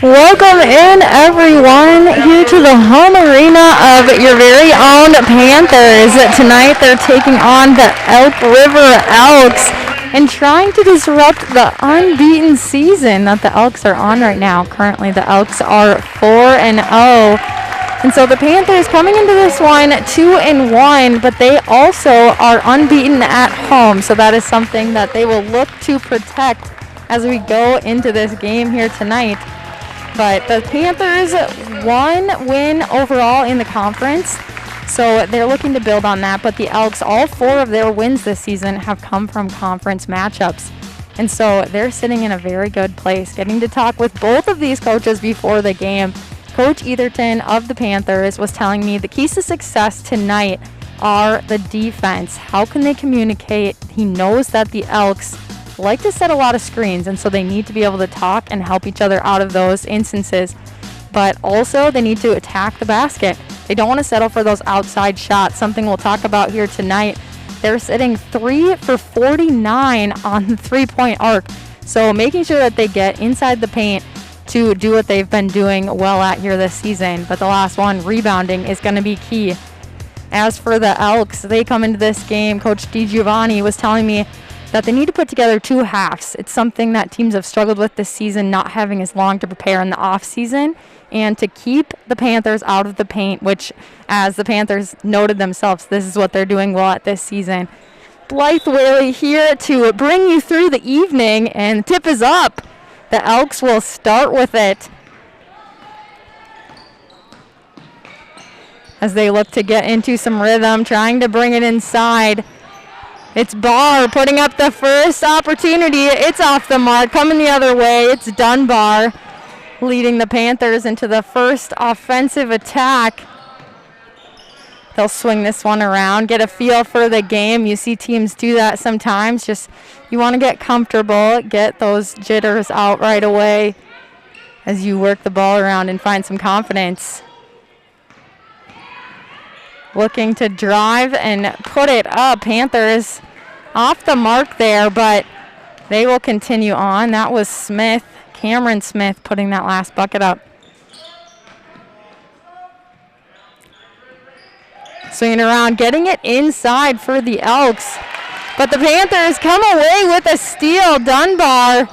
Welcome in, everyone, here to the home arena of your very own Panthers. Tonight, they're taking on the Elk River Elks and trying to disrupt the unbeaten season that the Elks are on right now. Currently, the Elks are 4-0. And so the Panthers coming into this one 2-1, but they also are unbeaten at home. So that is something that they will look to protect as we go into this game here tonight. But the Panthers, 1 win overall in the conference, so they're looking to build on that. But the Elks, all 4 of their wins this season have come from conference matchups. And so they're sitting in a very good place. Getting to talk with both of these coaches before the game. Coach Etherton of the Panthers was telling me the keys to success tonight are the defense. How can they communicate? He knows that the Elks like to set a lot of screens, and so they need to be able to talk and help each other out of those instances. But also they need to attack the basket. They don't want to settle for those outside shots, something we'll talk about here tonight. They're sitting 3 for 49 on the three-point arc. So making sure that they get inside the paint to do what they've been doing well at here this season. But the last one, rebounding, is going to be key. As for the Elks, they come into this game, Coach DiGiovanni was telling me that they need to put together 2 halves. It's something that teams have struggled with this season, not having as long to prepare in the off season, and to keep the Panthers out of the paint, which, as the Panthers noted themselves, this is what they're doing well at this season. Blythe Whaley here to bring you through the evening, and the tip is up. The Elks will start with it as they look to get into some rhythm, trying to bring it inside. It's Barr putting up the first opportunity. It's off the mark, coming the other way. It's Dunbar leading the Panthers into the first offensive attack. They'll swing this one around, get a feel for the game. You see teams do that sometimes. Just you want to get comfortable, get those jitters out right away as you work the ball around and find some confidence. Looking to drive and put it up. Panthers off the mark there, but they will continue on. That was Smith, Cameron Smith, putting that last bucket up. Swinging around, getting it inside for the Elks. But the Panthers come away with a steal. Dunbar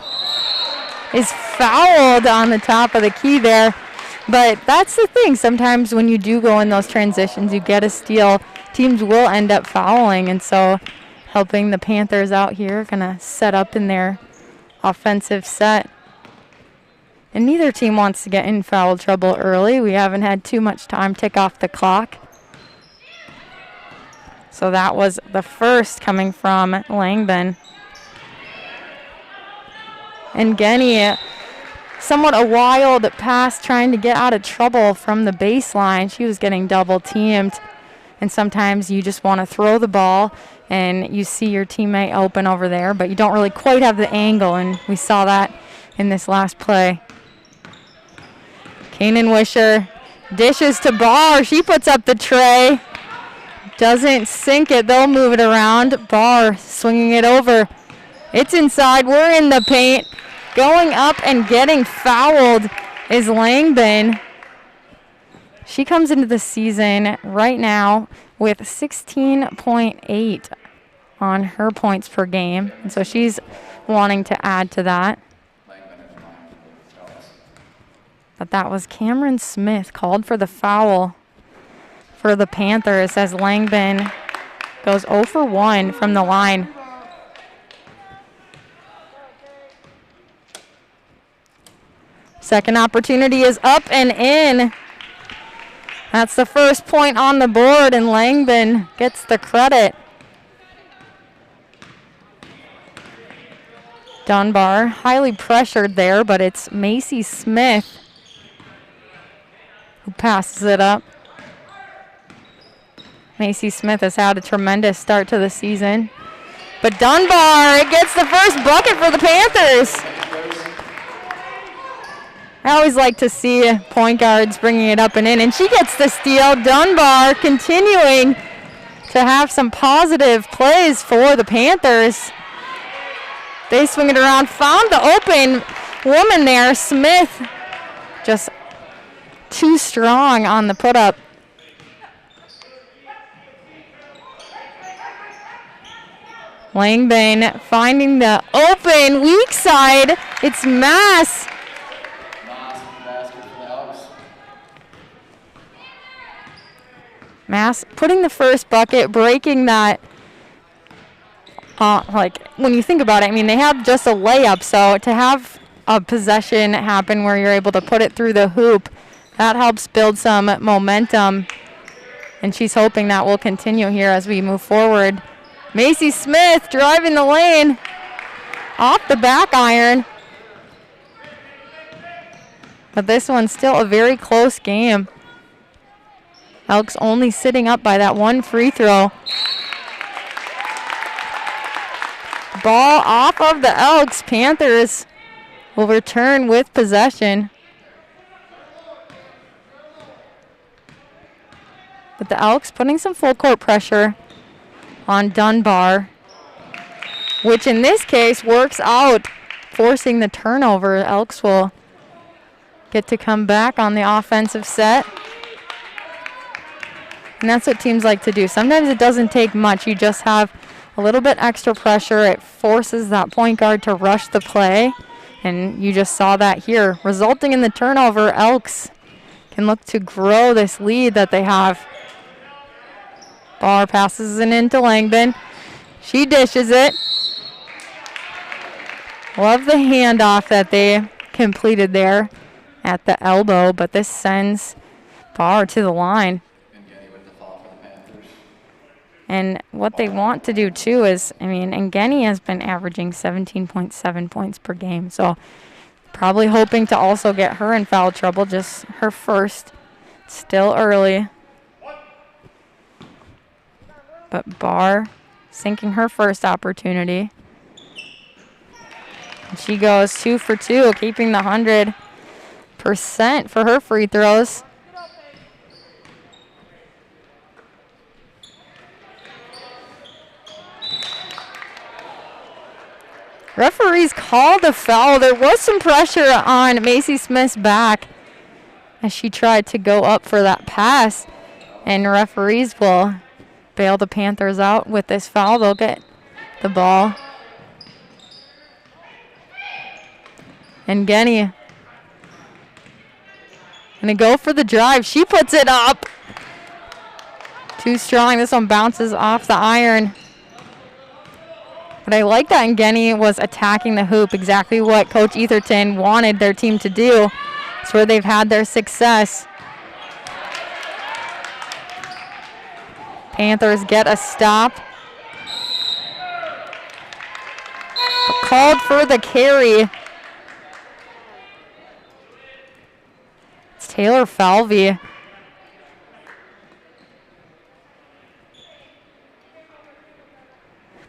is fouled on the top of the key there. But that's the thing. Sometimes when you do go in those transitions, you get a steal, teams will end up fouling. And so helping the Panthers out here, going to set up in their offensive set. And neither team wants to get in foul trouble early. We haven't had too much time tick off the clock. So that was the first coming from Langben. And Genny, somewhat a wild pass trying to get out of trouble from the baseline. She was getting double teamed. And sometimes you just want to throw the ball and you see your teammate open over there, but you don't really quite have the angle. And we saw that in this last play. Kanan Wisher dishes to Barr. She puts up the tray. Doesn't sink it. They'll move it around. Barr swinging it over. It's inside. We're in the paint. Going up and getting fouled is Langben. She comes into the season right now with 16.8 on her points per game. And so she's wanting to add to that. But that was Cameron Smith called for the foul for the Panthers as Langben goes 0 for 1 from the line. Second opportunity is up and in. That's the first point on the board, and Langben gets the credit. Dunbar highly pressured there, but it's Macy Smith who passes it up. Macy Smith has had a tremendous start to the season. But Dunbar gets the first bucket for the Panthers. I always like to see point guards bringing it up and in, and she gets the steal. Dunbar continuing to have some positive plays for the Panthers. They swing it around, found the open woman there. Smith just too strong on the put-up. Langbane finding the open weak side. It's Mass. Mass putting the first bucket, breaking that. Like, when you think about it, I mean, they have just a layup, so to have a possession happen where you're able to put it through the hoop, that helps build some momentum, and she's hoping that will continue here as we move forward. Macy Smith driving the lane off the back iron. But this one's still a very close game. Elks only sitting up by that one free throw. Ball off of the Elks. Panthers will return with possession. But the Elks putting some full court pressure on Dunbar, which in this case works out, forcing the turnover. Elks will get to come back on the offensive set. And that's what teams like to do. Sometimes it doesn't take much. You just have a little bit extra pressure. It forces that point guard to rush the play. And you just saw that here. Resulting in the turnover, Elks can look to grow this lead that they have. Bar passes it into Langbane. She dishes it. Love the handoff that they completed there at the elbow, but this sends Bar to the line. And what they want to do, too, is, I mean, Ngeni has been averaging 17.7 points per game. So probably hoping to also get her in foul trouble, just her first. Still early. But Bar sinking her first opportunity. And she goes 2 for 2, keeping the 100% for her free throws. Referees called a foul. There was some pressure on Macy Smith's back as she tried to go up for that pass. And referees will bail the Panthers out with this foul. They'll get the ball. And Ngeni gonna go for the drive. She puts it up. Too strong. This one bounces off the iron. But I like that Ngeni was attacking the hoop, exactly what Coach Etherton wanted their team to do. It's where they've had their success. Panthers get a stop. Called for the carry. It's Taylor Falvey.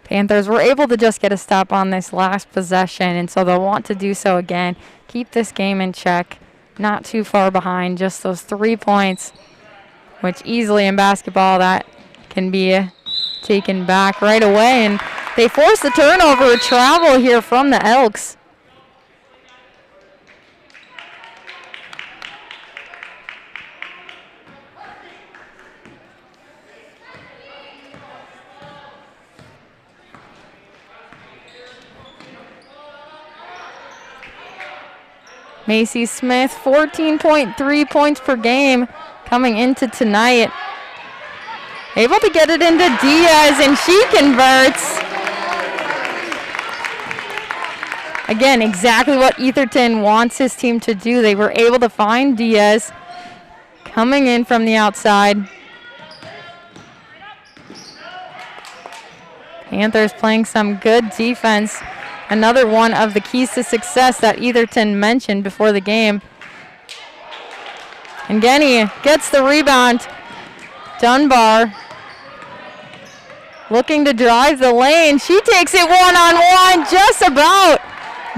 Panthers were able to just get a stop on this last possession, and so they'll want to do so again. Keep this game in check. Not too far behind, just those 3 points, which easily in basketball that can be taken back right away. And they force the turnover, travel here from the Elks. Macy Smith, 14.3 points per game coming into tonight. Able to get it into Diaz, and she converts. Again, exactly what Etherton wants his team to do. They were able to find Diaz coming in from the outside. Panthers playing some good defense Another one of the keys to success that Etherton mentioned before the game. And Genny gets the rebound. Dunbar looking to drive the lane. She takes it one-on-one, just about.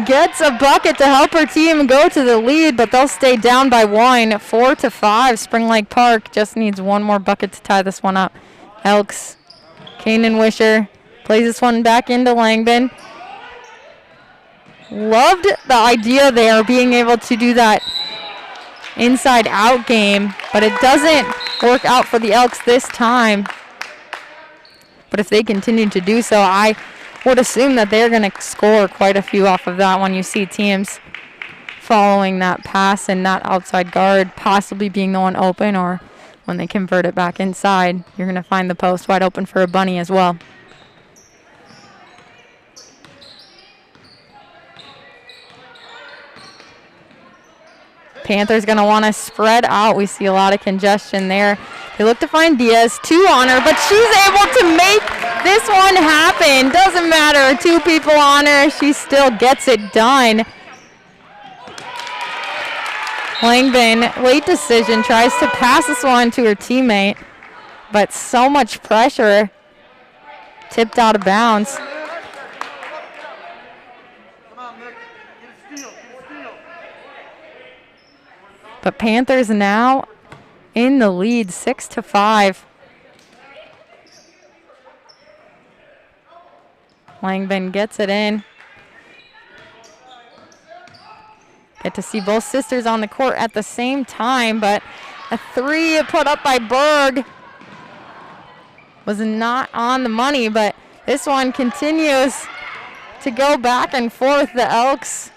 Gets a bucket to help her team go to the lead, but they'll stay down by 1, 4-5. Spring Lake Park just needs one more bucket to tie this one up. Elks, Kanan Wisher plays this one back into Langbin. Loved the idea there, being able to do that inside-out game, but it doesn't work out for the Elks this time. But if they continue to do so, I would assume that they're going to score quite a few off of that when you see teams following that pass and that outside guard possibly being the one open, or when they convert it back inside, you're going to find the post wide open for a bunny as well. Panthers going to want to spread out. We see a lot of congestion there. They look to find Diaz, 2 on her, but she's able to make this one happen. Doesn't matter, 2 people on her, she still gets it done. Langbin, late decision, tries to pass this one to her teammate, but so much pressure, tipped out of bounds. But Panthers now in the lead, 6-5. Langbin gets it in. Get to see both sisters on the court at the same time, but a 3 put up by Berg was not on the money, but this one continues to go back and forth. The Elks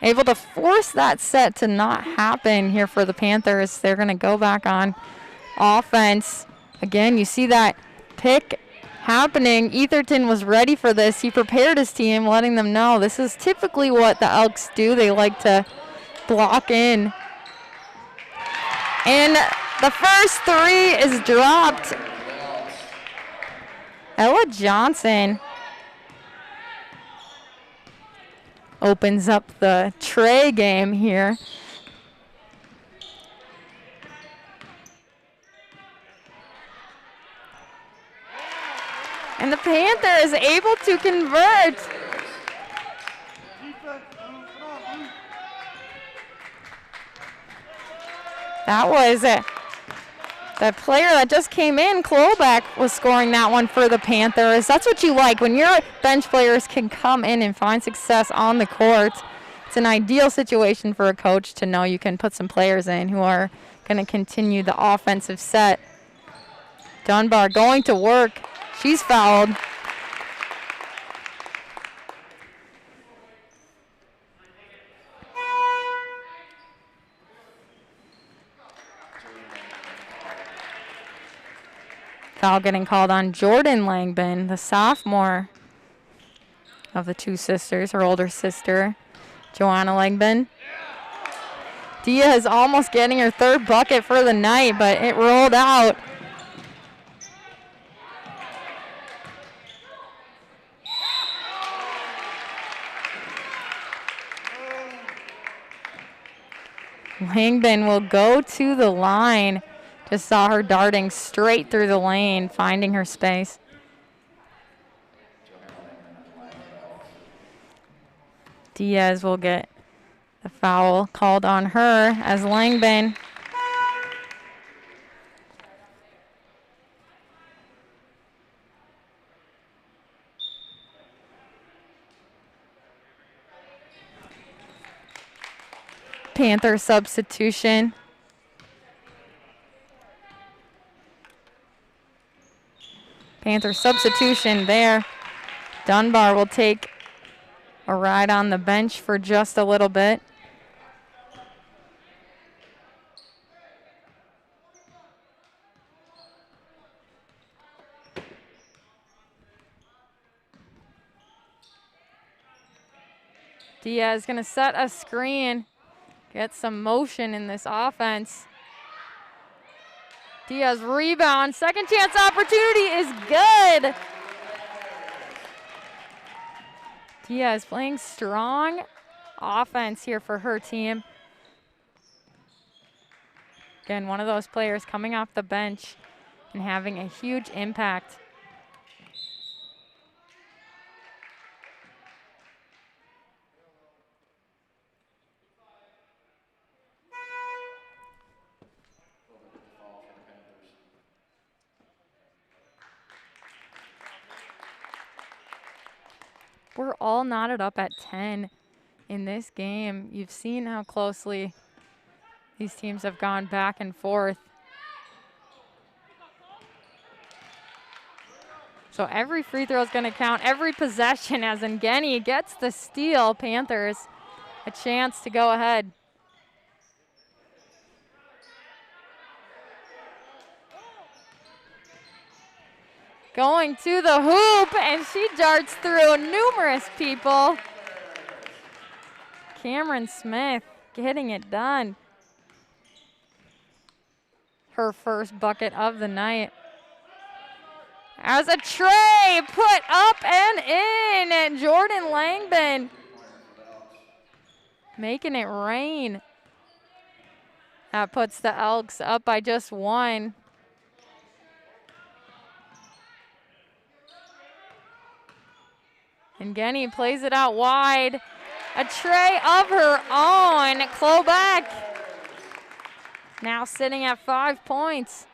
able to force that set to not happen here for the Panthers. They're going to go back on offense. Again, you see that pick happening. Etherton was ready for this. He prepared his team, letting them know this is typically what the Elks do. They like to block in. And the first 3 is dropped. Ella Johnson opens up the tray game here. And the Panthers able to convert. That was it. The player that just came in, Klobeck, was scoring that one for the Panthers. That's what you like, when your bench players can come in and find success on the court. It's an ideal situation for a coach to know you can put some players in who are going to continue the offensive set. Dunbar going to work. She's fouled. Foul getting called on Jordan Langbin, the sophomore of the 2 sisters, her older sister, Joanna Langbin. Diaz almost getting her 3rd bucket for the night, but it rolled out. Langbin will go to the line. Just saw her darting straight through the lane, finding her space. Diaz will get the foul called on her as Langbin Panther substitution. Panther substitution there. Dunbar will take a ride on the bench for just a little bit. Diaz going to set a screen, get some motion in this offense. Diaz rebound, second chance opportunity is good. Dia is playing strong offense here for her team. Again, one of those players coming off the bench and having a huge impact. We're all knotted up at 10 in this game. You've seen how closely these teams have gone back and forth. So every free throw is going to count, every possession, as Ngeni gets the steal. Panthers a chance to go ahead. Going to the hoop, and she darts through numerous people. Cameron Smith getting it done. Her first bucket of the night. As a tray put up and in, and Jordan Langban making it rain. That puts the Elks up by just 1. And Ngeni plays it out wide. A tray of her own. Klobeck now sitting at 5 points.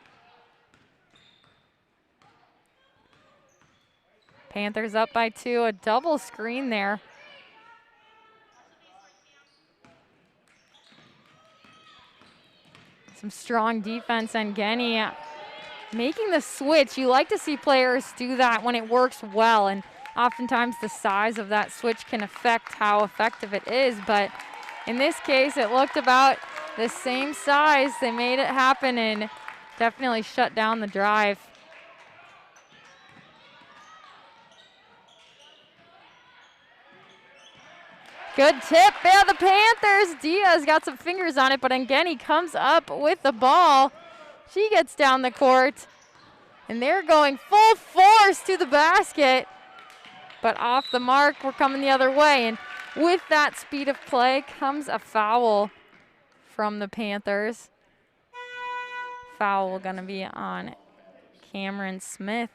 Panthers up by 2, a double screen there. Some strong defense, and Ngeni making the switch. You like to see players do that when it works well, and oftentimes the size of that switch can affect how effective it is, but in this case it looked about the same size. They made it happen and definitely shut down the drive. Good tip by the Panthers. Diaz got some fingers on it, but Ngeni comes up with the ball. She gets down the court, and they're going full force to the basket. But off the mark, we're coming the other way. And with that speed of play comes a foul from the Panthers. Foul gonna be on Cameron Smith.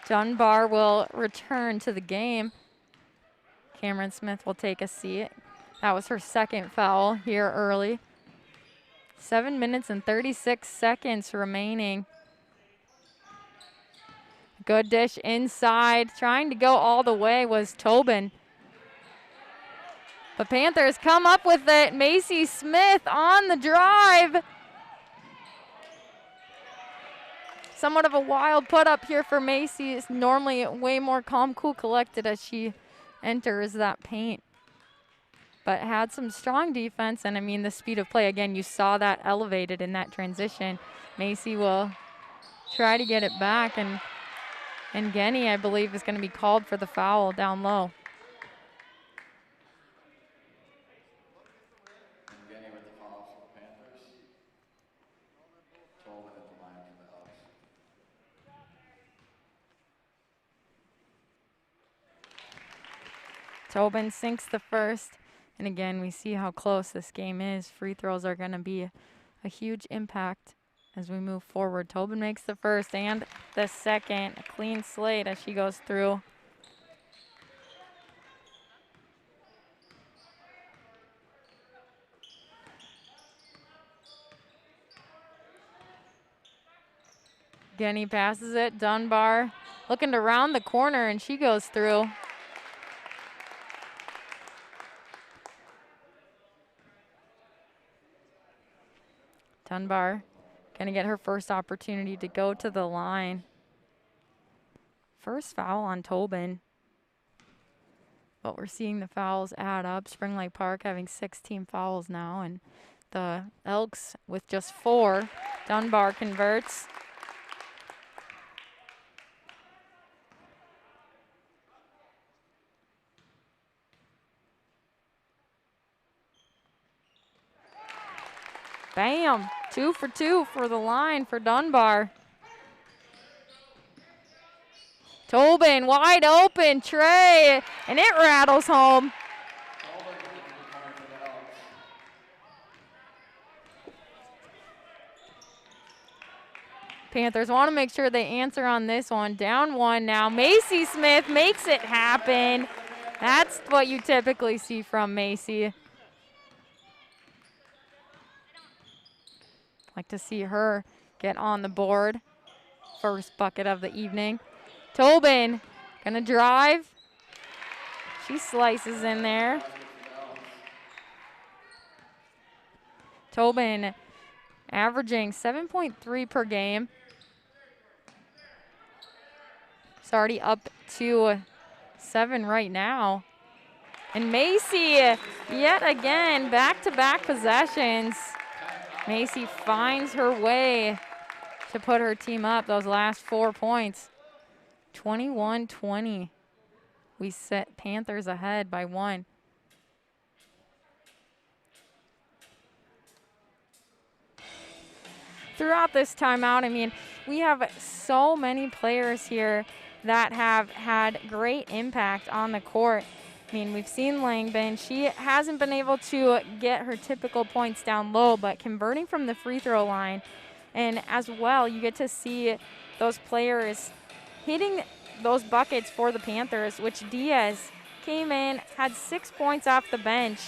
Dunbar will return to the game. Cameron Smith will take a seat. That was her second foul here early. 7 minutes and 36 seconds remaining. Good dish inside. Trying to go all the way was Tobin. The Panthers come up with it. Macy Smith on the drive. Somewhat of a wild put up here for Macy. Is normally way more calm, cool, collected as she enters that paint. But had some strong defense, and I mean the speed of play. Again, you saw that elevated in that transition. Macy will try to get it back, and Ngeni, I believe, is going to be called for the foul down low. Ngeni with the foul for the Panthers. Tobin at the line for the Elks. Tobin sinks the first. And again, we see how close this game is. Free throws are going to be a huge impact as we move forward. Tobin makes the first and the second. A clean slate as she goes through. Ngeni passes it. Dunbar looking to round the corner, and she goes through. Dunbar gonna get her first opportunity to go to the line. First foul on Tobin. But we're seeing the fouls add up. Spring Lake Park having 16 fouls now, and the Elks with just 4. Dunbar converts. Bam! 2 for 2 for the line for Dunbar. Tobin wide open, Trey, and it rattles home. Panthers want to make sure they answer on this one. Down 1 now. Macy Smith makes it happen. That's what you typically see from Macy. Like to see her get on the board. First bucket of the evening. Tobin gonna drive. She slices in there. Tobin averaging 7.3 per game. It's already up to 7 right now. And Macy, yet again, back-to-back possessions. Macy finds her way to put her team up those last 4 points. 21-20. We set Panthers ahead by 1. Throughout this timeout, I mean, we have so many players here that have had great impact on the court. I mean, we've seen Langbin. She hasn't been able to get her typical points down low, but converting from the free throw line. And as well, you get to see those players hitting those buckets for the Panthers, which Diaz came in, had 6 points off the bench,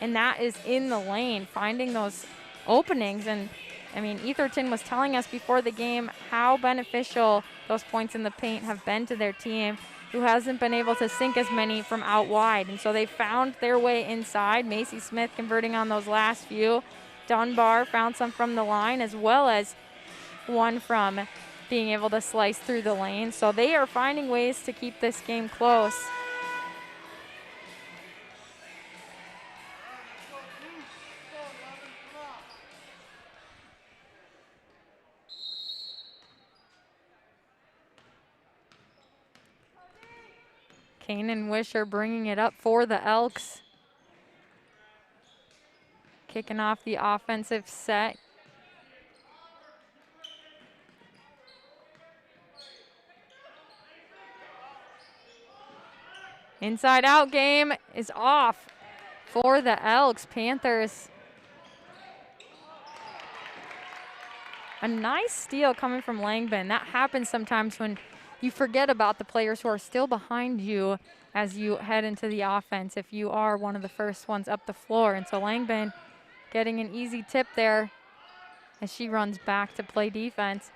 and that is in the lane, finding those openings. And I mean, Etherton was telling us before the game how beneficial those points in the paint have been to their team, who hasn't been able to sink as many from out wide. And so they found their way inside. Macy Smith converting on those last few. Dunbar found some from the line, as well as one from being able to slice through the lane. So they are finding ways to keep this game close. Kanan Wisher bringing it up for the Elks. Kicking off the offensive set. Inside out game is off for the Elks. Panthers. A nice steal coming from Langbin. That happens sometimes when you forget about the players who are still behind you as you head into the offense if you are one of the first ones up the floor. And so Langbin getting an easy tip there as she runs back to play defense.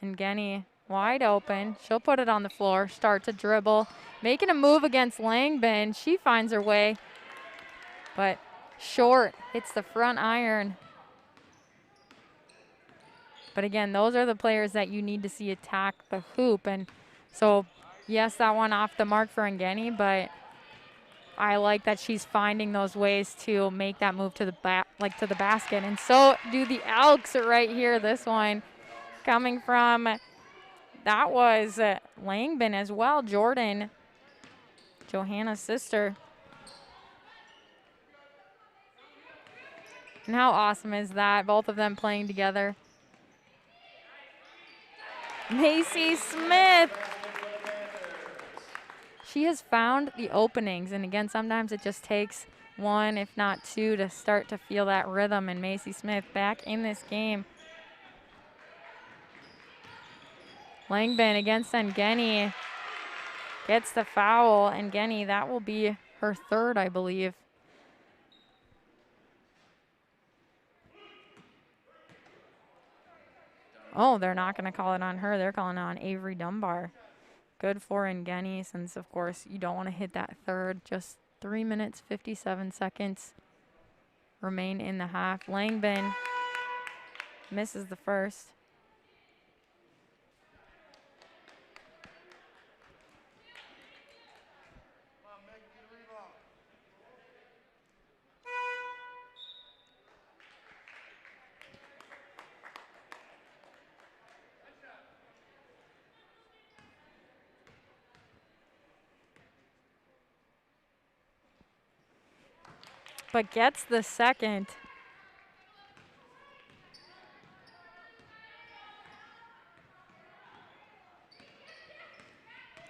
And Genny wide open. She'll put it on the floor, start to dribble. Making a move against Langbin. She finds her way, but short, hits the front iron. But again, those are the players that you need to see attack the hoop. And so, yes, that one off the mark for Ngeni, but I like that she's finding those ways to make that move to the basket. And so do the Elks right here. This one coming from, that was Langbin as well, Jordan, Johanna's sister. And how awesome is that? Both of them playing together. Macy Smith. She has found the openings. And again, sometimes it just takes one, if not two, to start to feel that rhythm. And Macy Smith back in this game. Langbin against Ngeni. Gets the foul. Ngeni, that will be her third, I believe. Oh, they're not going to call it on her. They're calling it on Avery Dunbar. Good for Ngeni, since, of course, you don't want to hit that third. Just 3 minutes, 57 seconds remain in the half. Langbin misses the first. but gets the second.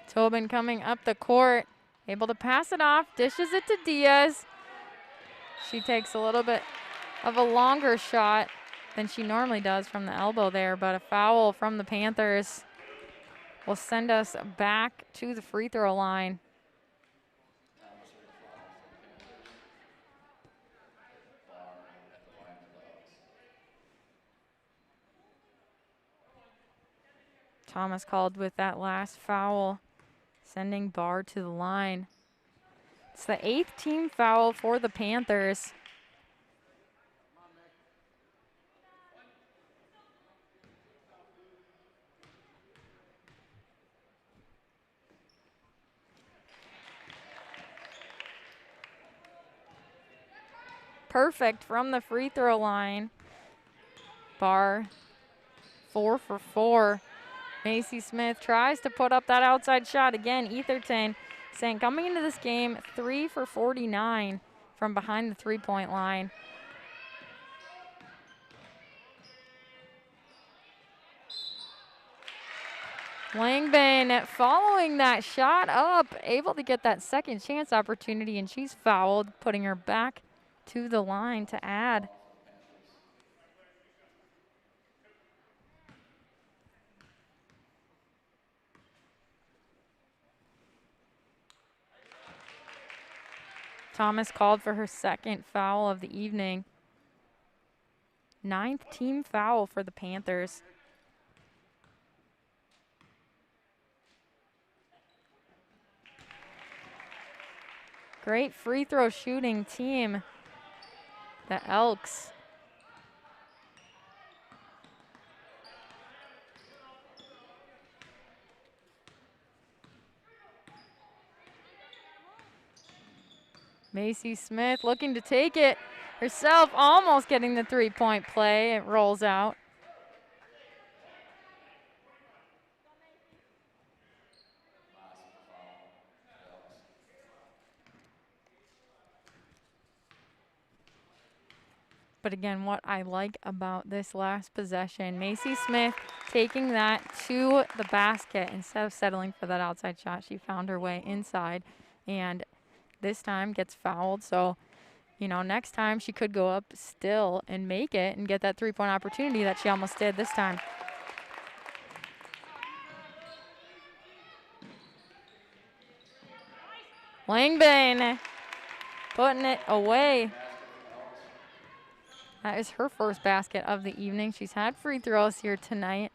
Tobin coming up the court, able to pass it off, dishes it to Diaz. She takes a little bit of a longer shot than she normally does from the elbow there, but a foul from the Panthers will send us back to the free throw line. Thomas with the foul for the Panthers. Barr at the line for the Elks. Thomas called with that last foul, sending Barr to the line. It's the 8th team foul for the Panthers. Perfect from the free throw line. Barr 4 for 4. Macy Smith tries to put up that outside shot again. Etherton saying coming into this game 3 for 49 from behind the three-point line. Langbin following that shot up, able to get that second chance opportunity, and she's fouled, putting her back to the line to add. Thomas called for her second foul of the evening. 9th team foul for the Panthers. Great free throw shooting team, the Elks. Macy Smith looking to take it herself, almost getting the three-point play. It rolls out. But again, what I like about this last possession, Macy Smith taking that to the basket instead of settling for that outside shot. She found her way inside and this time gets fouled. So, you know, next time she could go up still and make it and get that three-point opportunity that she almost did this time. Langbane putting it away. That is her first basket of the evening. She's had free throws here tonight.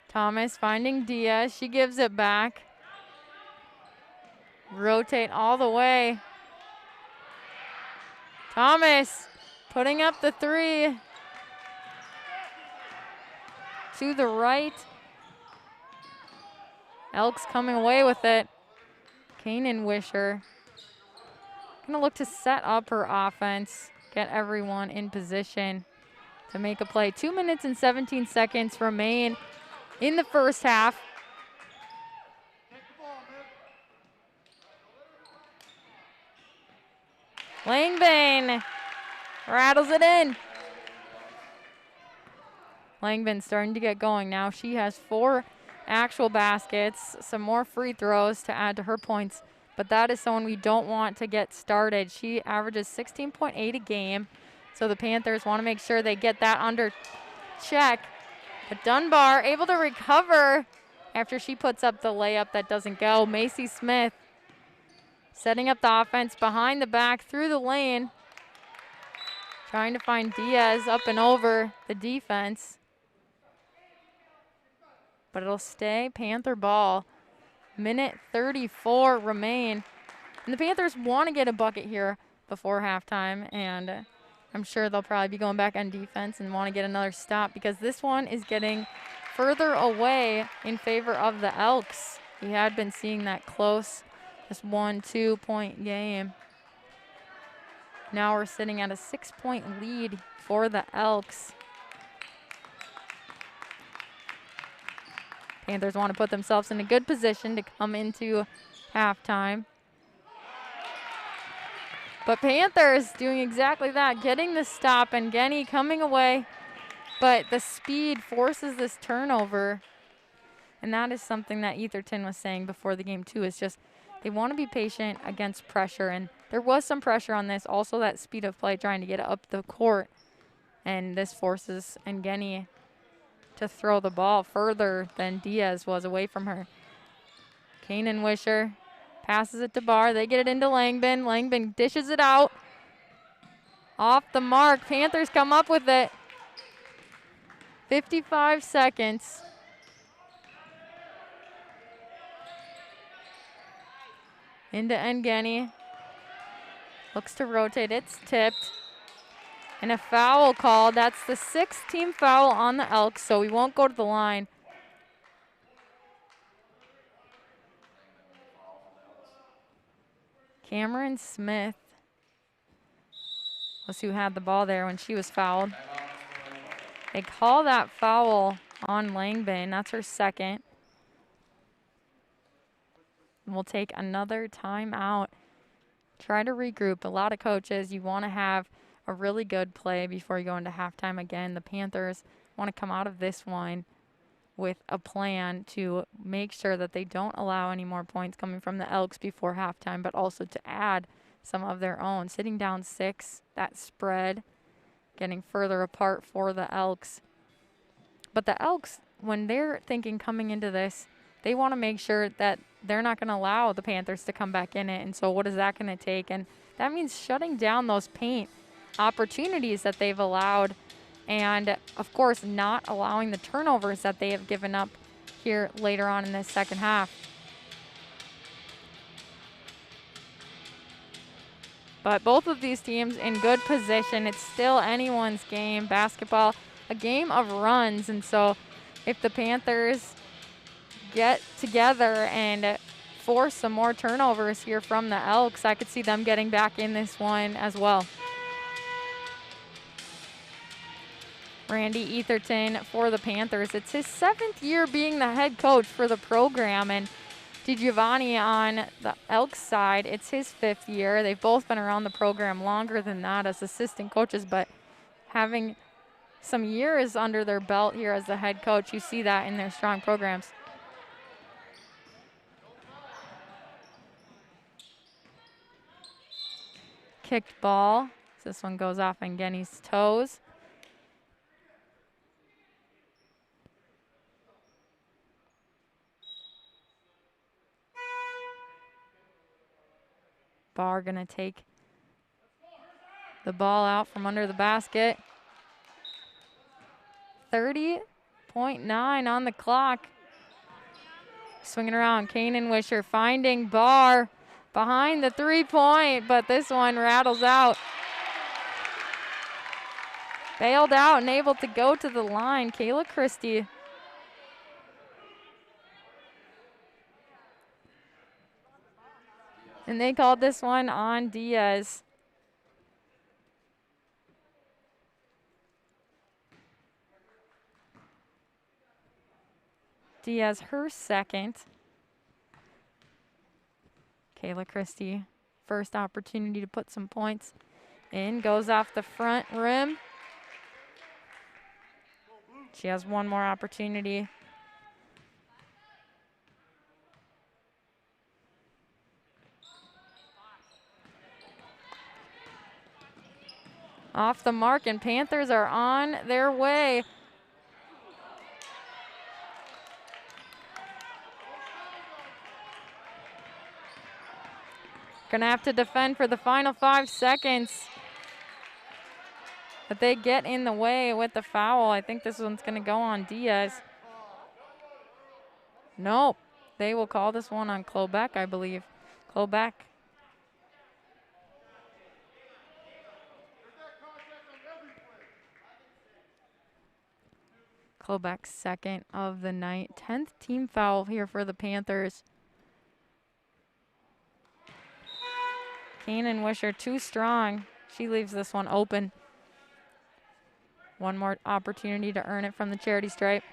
Thomas finding Diaz. She gives it back. Rotate all the way. Thomas putting up the three. To the right. Elks coming away with it. Kanan Wisher gonna look to set up her offense, get everyone in position to make a play. 2 minutes and 17 seconds remain in the first half. Langbane rattles it in. Langbane starting to get going now. She has 4 actual baskets, some more free throws to add to her points, but that is someone we don't want to get started. She averages 16.8 a game, so the Panthers want to make sure they get that under check. But Dunbar able to recover after she puts up the layup that doesn't go. Macy Smith setting up the offense behind the back through the lane, trying to find Diaz up and over the defense. But it'll stay Panther ball. Minute 34 remain. And the Panthers want to get a bucket here before halftime, and I'm sure they'll probably be going back on defense and want to get another stop because this one is getting further away in favor of the Elks. We had been seeing that close, just 1-2 point game. Now we're sitting at a 6-point lead for the Elks. Panthers want to put themselves in a good position to come into halftime. But Panthers doing exactly that, getting the stop, and Genny coming away. But the speed forces this turnover. And that is something that Etherton was saying before the game too, is just they want to be patient against pressure. And there was some pressure on this, also that speed of play trying to get up the court. And this forces Ngeni to throw the ball further than Diaz was away from her. Kanan Wisher passes it to Barr. They get it into Langbin. Langbin dishes it out. Off the mark. Panthers come up with it. 55 seconds. Into Ngeni. Looks to rotate. It's tipped. And a foul called. That's the 6th team foul on the Elks, so we won't go to the line. Cameron Smith was who had the ball there when she was fouled. They call that foul on Langbin. That's her 2nd. And we'll take another timeout. Try to regroup. A lot of coaches, you want to have a really good play before you go into halftime. Again, the Panthers want to come out of this one with a plan to make sure that they don't allow any more points coming from the Elks before halftime, but also to add some of their own. Sitting down 6, that spread getting further apart for the Elks. But the Elks, when they're thinking coming into this, they want to make sure that they're not going to allow the Panthers to come back in it. And so what is that going to take? And that means shutting down those paint opportunities that they've allowed, and of course not allowing the turnovers that they have given up here later on in this second half. But both of these teams in good position. It's still anyone's game. Basketball, a game of runs, and so if the Panthers get together and force some more turnovers here from the Elks, I could see them getting back in this one as well. Randy Etherton for the Panthers. It's his 7th year being the head coach for the program, and DiGiovanni on the Elks side, it's his 5th year. They've both been around the program longer than that as assistant coaches, but having some years under their belt here as the head coach, you see that in their strong programs. Kicked ball. This one goes off Ngeni's toes. Barr gonna take the ball out from under the basket. 30.9 on the clock. Swinging around, Kanan Wisher finding Barr behind the 3-point, but this one rattles out. Bailed out and able to go to the line, Kayla Christie. And they called this one on Diaz. Diaz, her 2nd. Kayla Christie, first opportunity to put some points in. Goes off the front rim. She has one more opportunity. Off the mark, and Panthers are on their way. Gonna have to defend for the final 5 seconds. But they get in the way with the foul. I think this one's gonna go on Diaz. Nope, they will call this one on Klobeck, I believe. Klobeck. Klobeck's 2nd of the night. 10th team foul here for the Panthers. Kanan Wisher too strong. She leaves this one open. One more opportunity to earn it from the charity stripe.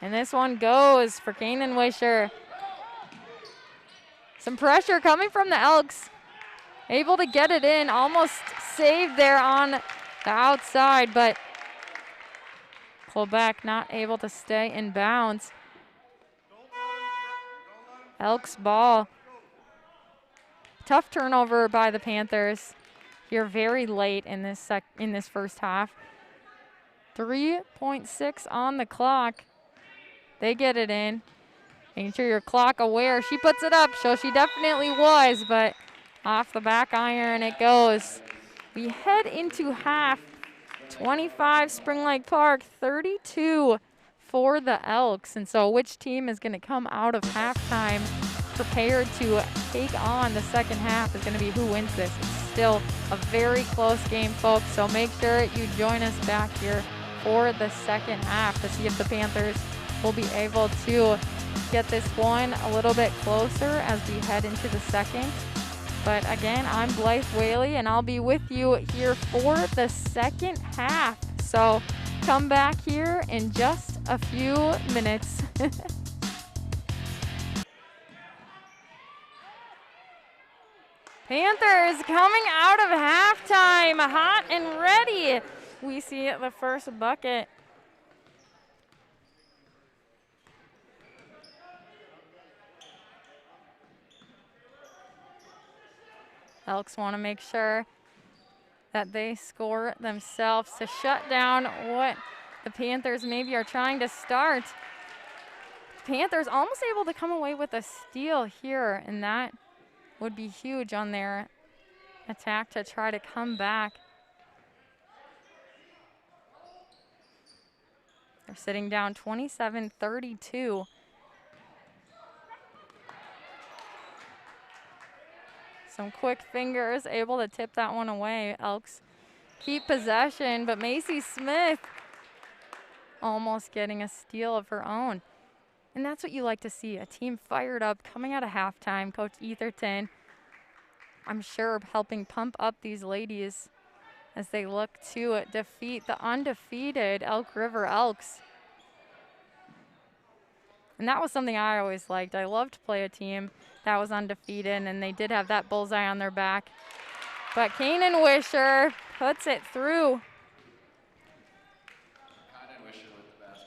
And this one goes for Kanan Wisher. Some pressure coming from the Elks. Able to get it in, almost saved there on the outside, but Quebec not able to stay in bounds. Elks ball. Tough turnover by the Panthers here very late in this first half. 3.6 on the clock. They get it in. Making sure you're clock aware. She puts it up, so she definitely was, but off the back iron it goes. We head into half. 25 Spring Lake Park, 32 for the Elks. And so which team is going to come out of halftime prepared to take on the second half is going to be who wins this. It's still a very close game, folks, so make sure you join us back here for the second half to see if the Panthers will be able to get this one a little bit closer as we head into the second. But again, I'm Blythe Whaley, and I'll be with you here for the second half. So come back here in just a few minutes. Panthers coming out of halftime, hot and ready. We see the first bucket. Elks want to make sure that they score themselves to shut down what the Panthers maybe are trying to start. Panthers almost able to come away with a steal here, and that would be huge on their attack to try to come back. They're sitting down 27-32. Some quick fingers able to tip that one away. Elks keep possession, but Macy Smith almost getting a steal of her own. And that's what you like to see, a team fired up coming out of halftime. Coach Etherton, I'm sure, helping pump up these ladies as they look to defeat the undefeated Elk River Elks. And that was something I always liked. I loved to play a team that was undefeated, and they did have that bullseye on their back. But Kanan Wisher puts it through. Kanan Wisher with the basket.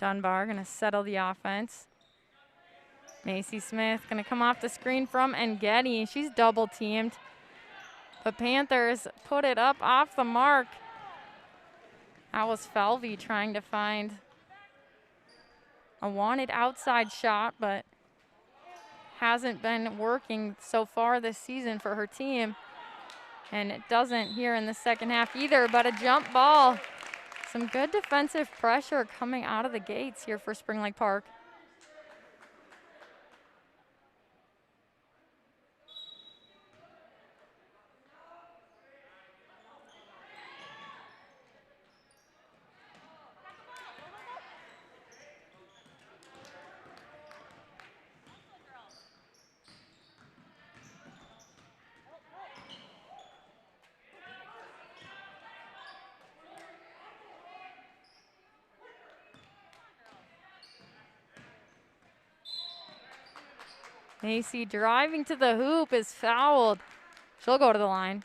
Dunbar gonna settle the offense. Macy Smith gonna come off the screen from Engedi. She's double teamed. But Panthers put it up off the mark. That was Falvey trying to find a wanted outside shot, but hasn't been working so far this season for her team. And it doesn't here in the second half either, but a jump ball. Some good defensive pressure coming out of the gates here for Spring Lake Park. Macy driving to the hoop is fouled. She'll go to the line.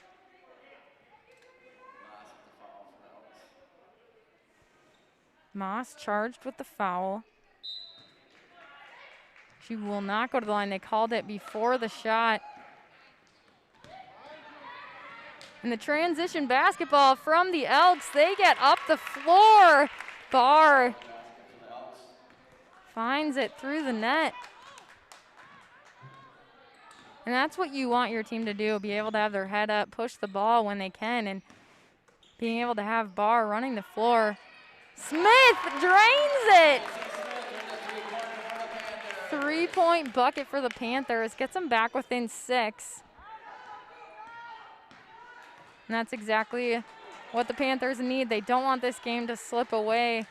Moss charged with the foul. She will not go to the line. They called it before the shot. And the transition basketball from the Elks. They get up the floor. Barr finds it through the net. And that's what you want your team to do, be able to have their head up, push the ball when they can, and being able to have Barr running the floor. Smith drains it. 3-point bucket for the Panthers. Gets them back within 6. And that's exactly what the Panthers need. They don't want this game to slip away.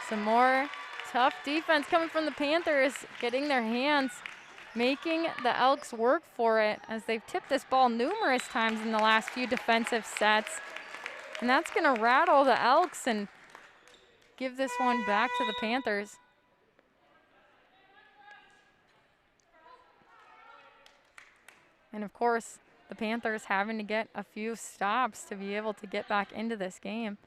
Some more tough defense coming from the Panthers, getting their hands making the Elks work for it as they've tipped this ball numerous times in the last few defensive sets. And that's going to rattle the Elks and give this one back to the Panthers. And of course, the Panthers having to get a few stops to be able to get back into this game.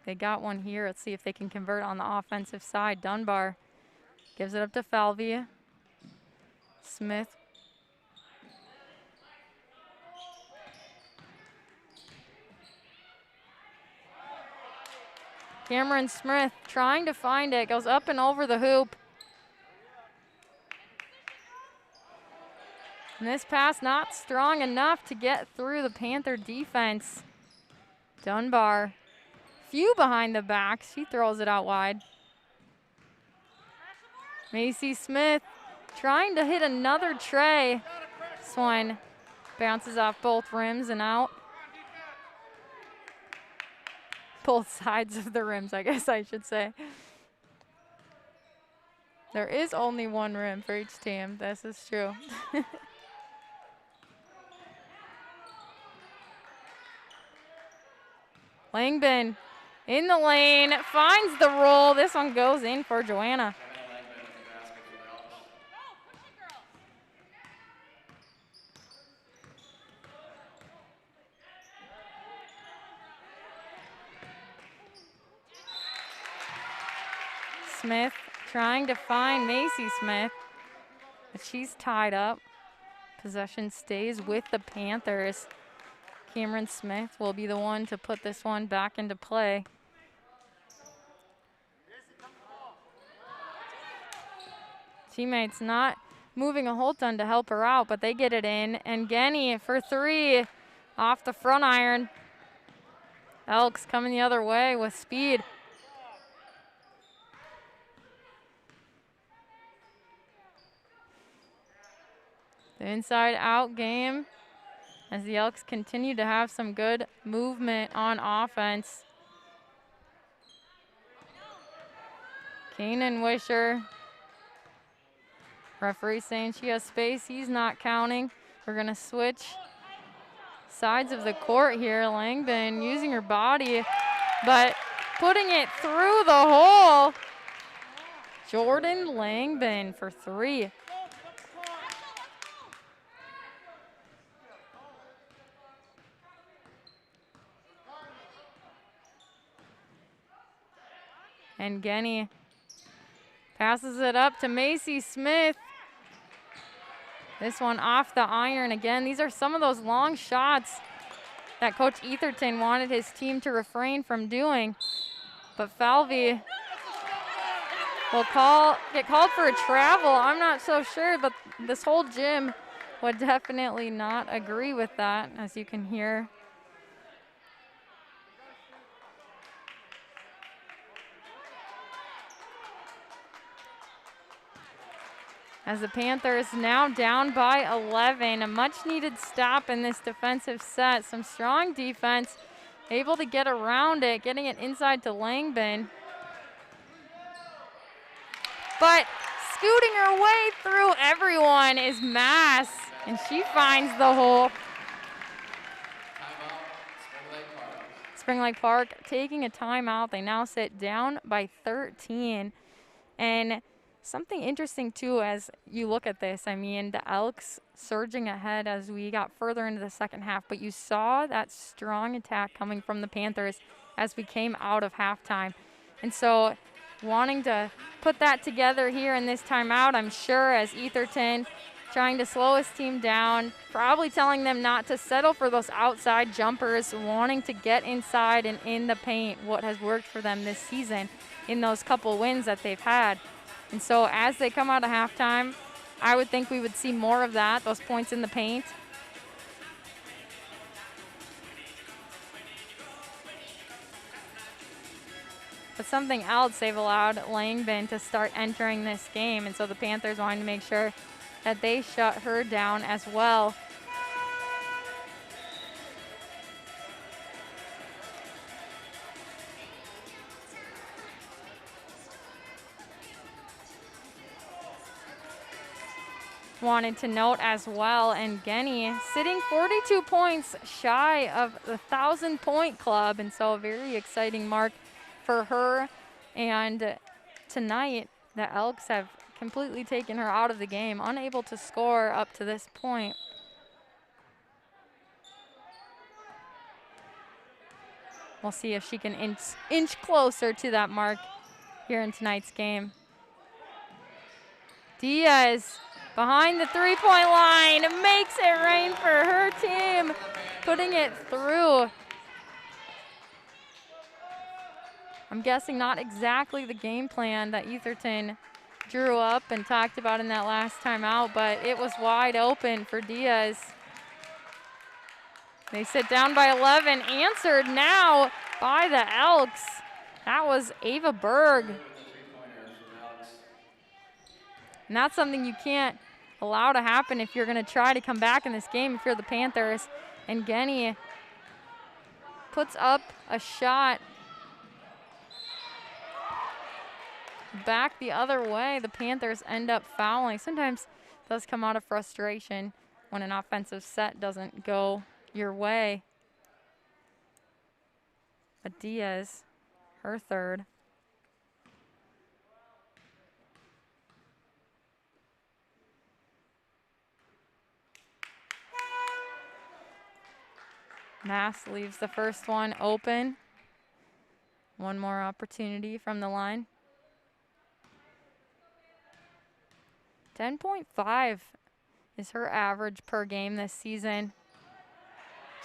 They got one here. Let's see if they can convert on the offensive side. Dunbar gives it up to Falvey. Smith. Cameron Smith trying to find it. Goes up and over the hoop. And this pass not strong enough to get through the Panther defense. Dunbar, few behind the back. She throws it out wide. Macy Smith trying to hit another tray. This one bounces off both rims and out. Both sides of the rims, I guess I should say. There is only one rim for each team. This is true. Langbin in the lane, finds the roll. This one goes in for Joanna. Smith trying to find Macy Smith, but she's tied up. Possession stays with the Panthers. Cameron Smith will be the one to put this one back into play. Teammates not moving a whole ton to help her out, but they get it in. And Genny for three off the front iron. Elks coming the other way with speed. The inside-out game as the Elks continue to have some good movement on offense. Kanan Wisher. Referee saying she has space. He's not counting. We're going to switch sides of the court here. Langbin using her body, but putting it through the hole. Jordan Langbin for three. And Genny passes it up to Macy Smith. This one off the iron again. These are some of those long shots that Coach Etherton wanted his team to refrain from doing. But Falvey will get called for a travel. I'm not so sure, but this whole gym would definitely not agree with that, as you can hear. As the Panthers now down by 11, a much-needed stop in this defensive set. Some strong defense, able to get around it, getting it inside to Langbin. But scooting her way through everyone is Mass, and she finds the hole. Spring Lake Park taking a timeout. They now sit down by 13. And something interesting, too, as you look at this, I mean, the Elks surging ahead as we got further into the second half, but you saw that strong attack coming from the Panthers as we came out of halftime. And so wanting to put that together here in this timeout, I'm sure, as Etherton trying to slow his team down, probably telling them not to settle for those outside jumpers, wanting to get inside and in the paint, what has worked for them this season in those couple wins that they've had. And so as they come out of halftime, I would think we would see more of that, those points in the paint. But something else, they've allowed Langbin to start entering this game, and so the Panthers wanting to make sure that they shut her down as well. wanted to note as well, and Genny sitting 42 points shy of the 1,000-point club, and so a very exciting mark for her. And tonight, the Elks have completely taken her out of the game, unable to score up to this point. We'll see if she can inch closer to that mark here in tonight's game. Diaz behind the three-point line makes it rain for her team, putting it through. I'm guessing not exactly the game plan that Etherton drew up and talked about in that last timeout, but it was wide open for Diaz. They sit down by 11, answered now by the Elks. That was Ava Berg. And that's something you can't allow to happen if you're going to try to come back in this game if you're the Panthers. And Genny puts up a shot back the other way. The Panthers end up fouling. Sometimes it does come out of frustration when an offensive set doesn't go your way. But Diaz, her third. Mass leaves the first one open. One more opportunity from the line. 10.5 is her average per game this season.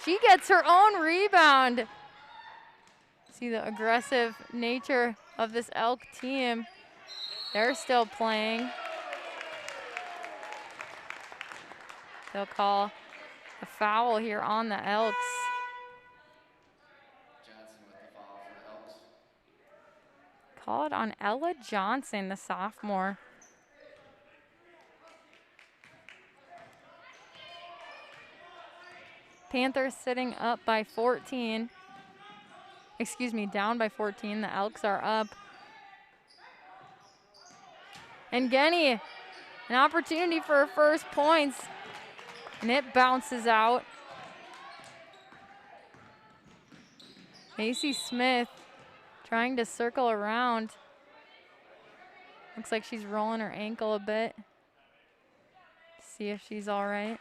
She gets her own rebound. See the aggressive nature of this Elk team. They're still playing. They'll call a foul here on the Elks. Johnson with the foul for the Elks. Call it on Ella Johnson, the sophomore. Panthers sitting up by 14. Excuse me, down by 14. The Elks are up. And Genny, an opportunity for her first points. And it bounces out. Macy Smith trying to circle around. Looks like she's rolling her ankle a bit. See if she's all right.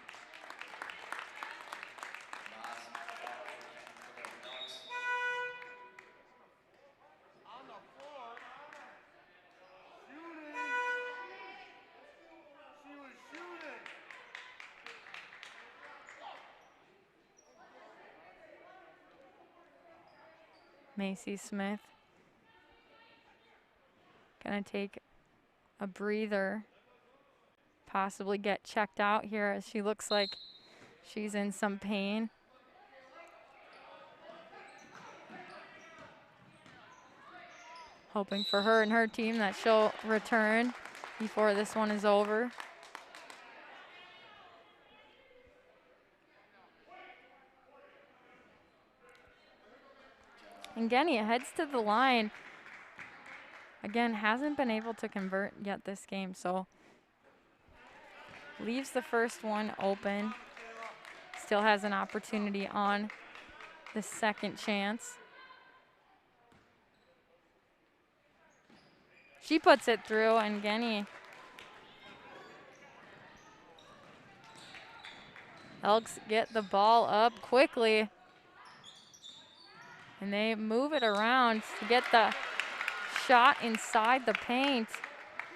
Macy Smith gonna take a breather, possibly get checked out here as she looks like she's in some pain. Hoping for her and her team that she'll return before this one is over. And Genny heads to the line. Again, hasn't been able to convert yet this game, so leaves the first one open. Still has an opportunity on the second chance. She puts it through, and Genny. Elks get the ball up quickly. And they move it around to get the shot inside the paint.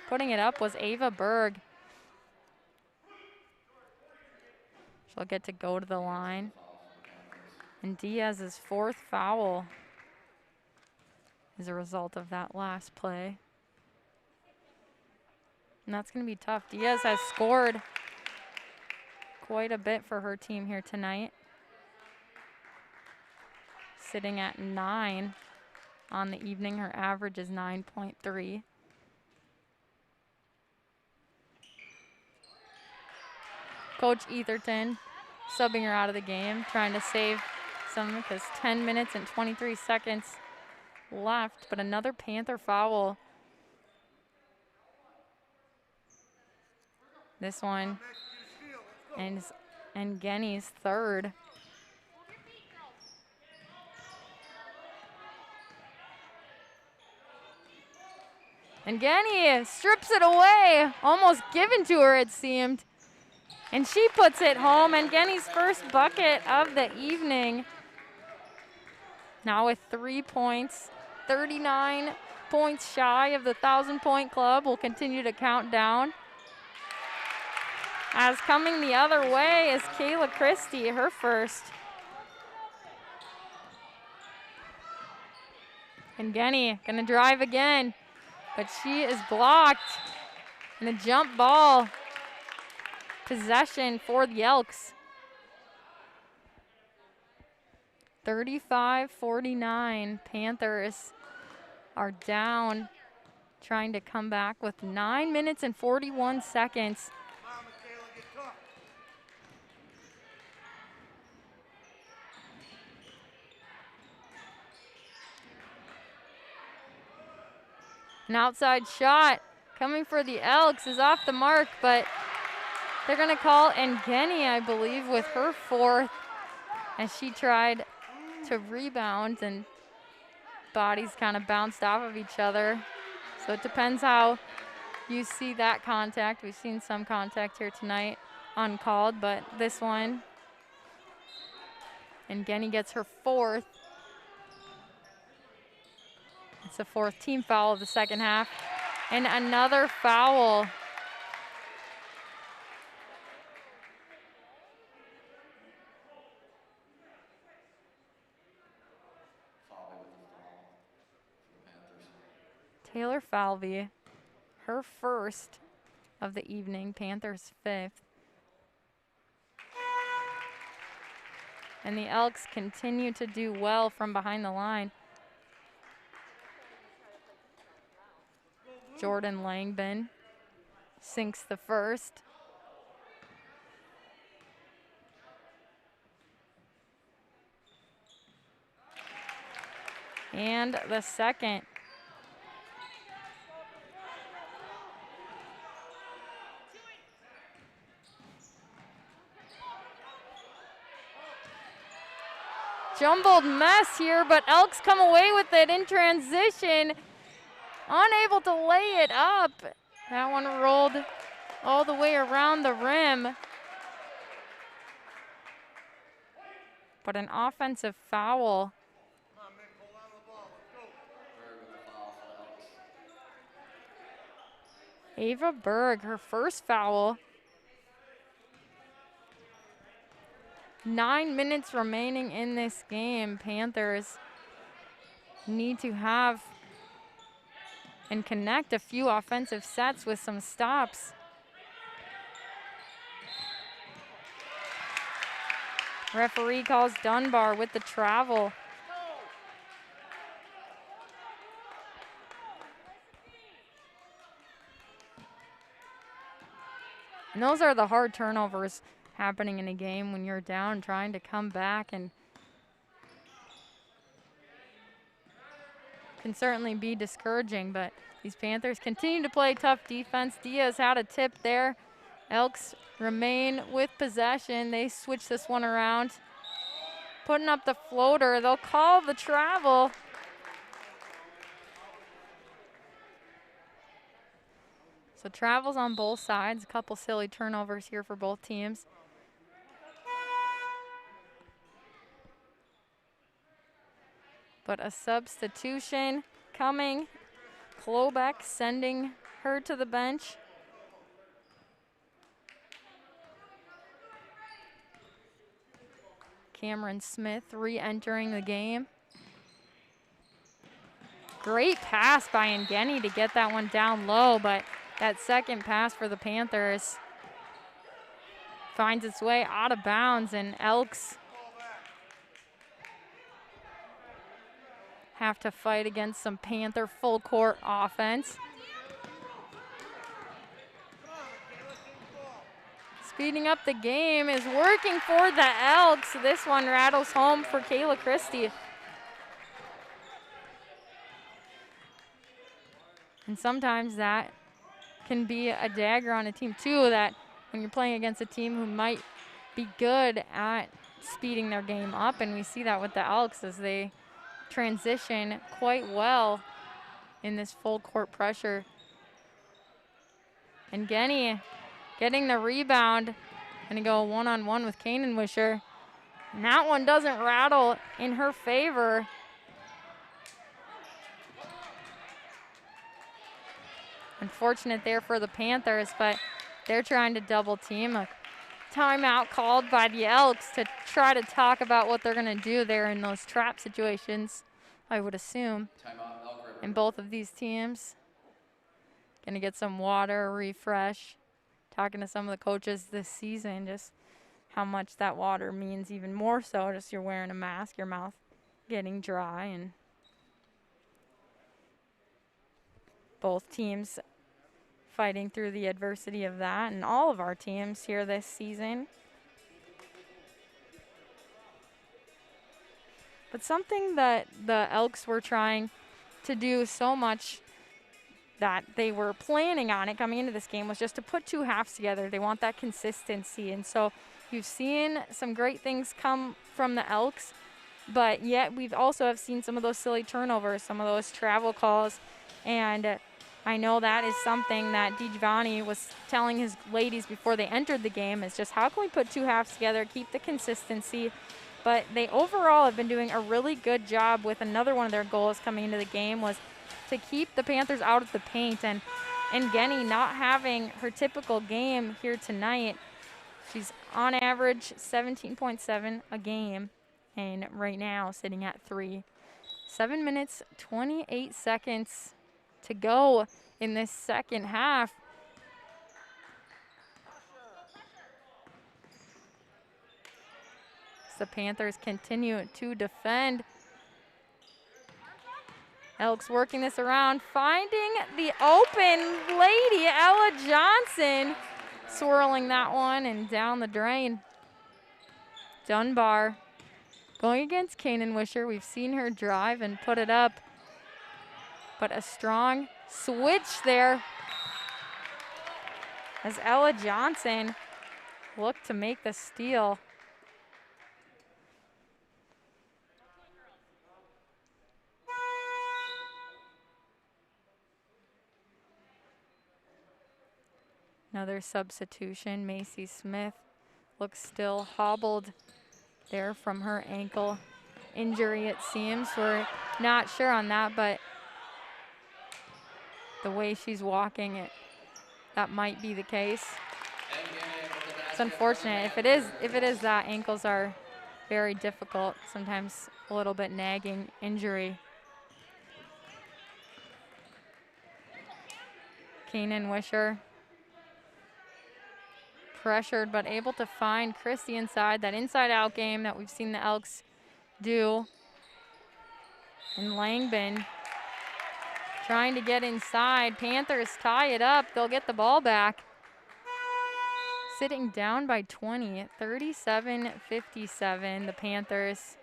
Putting it up was Ava Berg. She'll get to go to the line. And Diaz's fourth foul is a result of that last play. And that's going to be tough. Diaz has scored quite a bit for her team here tonight. Sitting at 9 on the evening. Her average is 9.3. Coach Etherton subbing her out of the game, trying to save some because 10 minutes and 23 seconds left, but another Panther foul. This one and Genny's third. And Genny strips it away, almost given to her it seemed. And she puts it home, and Genny's first bucket of the evening. Now with 3 points, 39 points shy of the 1,000-point club. Will continue to count down. As coming the other way is Kayla Christie, her first. And Genny gonna drive again, but she is blocked. And a jump ball possession for the Elks. 35-49, Panthers are down, trying to come back with 9 minutes and 41 seconds. An outside shot coming for the Elks is off the mark, but they're gonna call Genny, I believe, with her fourth, as she tried to rebound and bodies kind of bounced off of each other. So it depends how you see that contact. We've seen some contact here tonight uncalled, but this one, and Genny gets her fourth. It's the fourth team foul of the second half. And another foul. Taylor Falvey, her first of the evening, Panthers' fifth. And the Elks continue to do well from behind the line. Jordan Langbin sinks the first. And the second. Jumbled mess here, but Elks come away with it in transition. Unable to lay it up. That one rolled all the way around the rim. But an offensive foul. Ava Berg, her first foul. 9 minutes remaining in this game. Panthers need to have and connect a few offensive sets with some stops. Referee calls Dunbar with the travel. And those are the hard turnovers happening in a game when you're down, trying to come back, and can certainly be discouraging, but these Panthers continue to play tough defense. Diaz had a tip there. Elks remain with possession. They switch this one around. Putting up the floater. They'll call the travel. So travels on both sides. A couple silly turnovers here for both teams. But a substitution coming. Klobeck sending her to the bench. Cameron Smith re-entering the game. Great pass by Genny to get that one down low, but that second pass for the Panthers finds its way out of bounds, and Elks have to fight against some Panther full court offense. Speeding up the game is working for the Elks. This one rattles home for Kayla Christie. And sometimes that can be a dagger on a team too, that when you're playing against a team who might be good at speeding their game up, and we see that with the Elks as they transition quite well in this full court pressure. And Genny getting the rebound, gonna go one-on-one with Kanen-Wisher. And that one doesn't rattle in her favor. Unfortunate there for the Panthers, but they're trying to double team. A timeout called by the Elks to try to talk about what they're gonna do there in those trap situations, I would assume. Timeout, Elk River. In both of these teams. Gonna get some water, refresh. Talking to some of the coaches this season, just how much that water means, even more so, just you're wearing a mask, your mouth getting dry, and both teams fighting through the adversity of that, and all of our teams here this season. But something that the Elks were trying to do so much that they were planning on it coming into this game was just to put two halves together. They want that consistency. And so you've seen some great things come from the Elks, but yet we've also have seen some of those silly turnovers, some of those travel calls. And I know that is something that DiGiovanni was telling his ladies before they entered the game, is just how can we put two halves together, keep the consistency. But they overall have been doing a really good job with another one of their goals coming into the game was to keep the Panthers out of the paint. And Genny not having her typical game here tonight. She's on average 17.7 a game, and right now sitting at 3. 7 minutes, 28 seconds to go in this second half. The Panthers continue to defend. Elks working this around, finding the open lady, Ella Johnson, swirling that one and down the drain. Dunbar going against Kanen-Wisher. We've seen her drive and put it up, but a strong switch there as Ella Johnson looked to make the steal. Another substitution. Macy Smith looks still hobbled there from her ankle injury, it seems. We're not sure on that, but the way she's walking, that might be the case. It's unfortunate. If it is that, ankles are very difficult, sometimes a little bit nagging injury. Kanen-Wisher pressured, but able to find Christie inside, that inside-out game that we've seen the Elks do. And Langbin trying to get inside. Panthers tie it up. They'll get the ball back. Sitting down by 20, 37-57, the Panthers.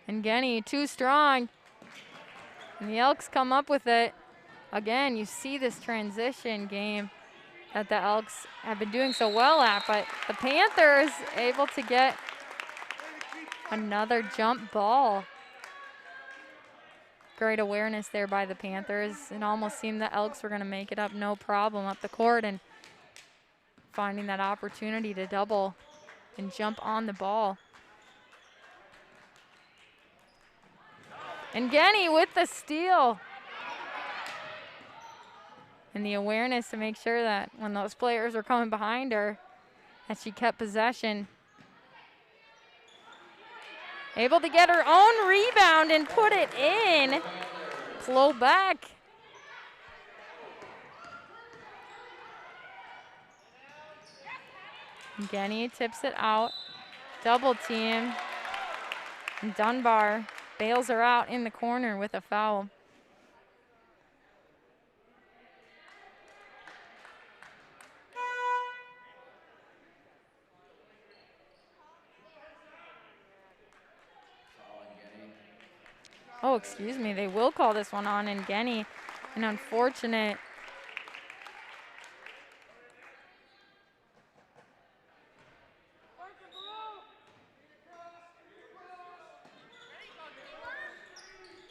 And Genny too strong. And the Elks come up with it. Again, you see this transition game that the Elks have been doing so well at, but the Panthers able to get another jump ball. Great awareness there by the Panthers. It almost seemed the Elks were going to make it up no problem up the court, and finding that opportunity to double and jump on the ball. And Genny with the steal. And the awareness to make sure that when those players were coming behind her, that she kept possession. Able to get her own rebound and put it in. Flow back. Genny tips it out. Double team. And Dunbar bails her out in the corner with a foul. Oh, excuse me. They will call this one on Ngeni. An unfortunate.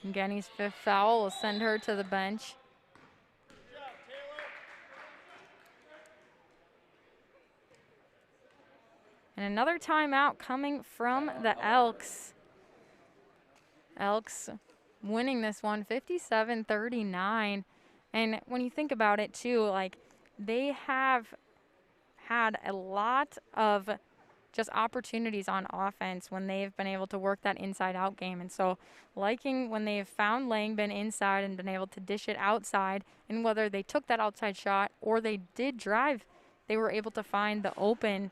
Ngeni's 5th foul will send her to the bench. And another timeout coming from the Elks. Elks winning this one 57-39. And when you think about it too, like they have had a lot of just opportunities on offense when they've been able to work that inside out game. And so liking when they've found Langbin inside and been able to dish it outside, and whether they took that outside shot or they did drive, they were able to find the open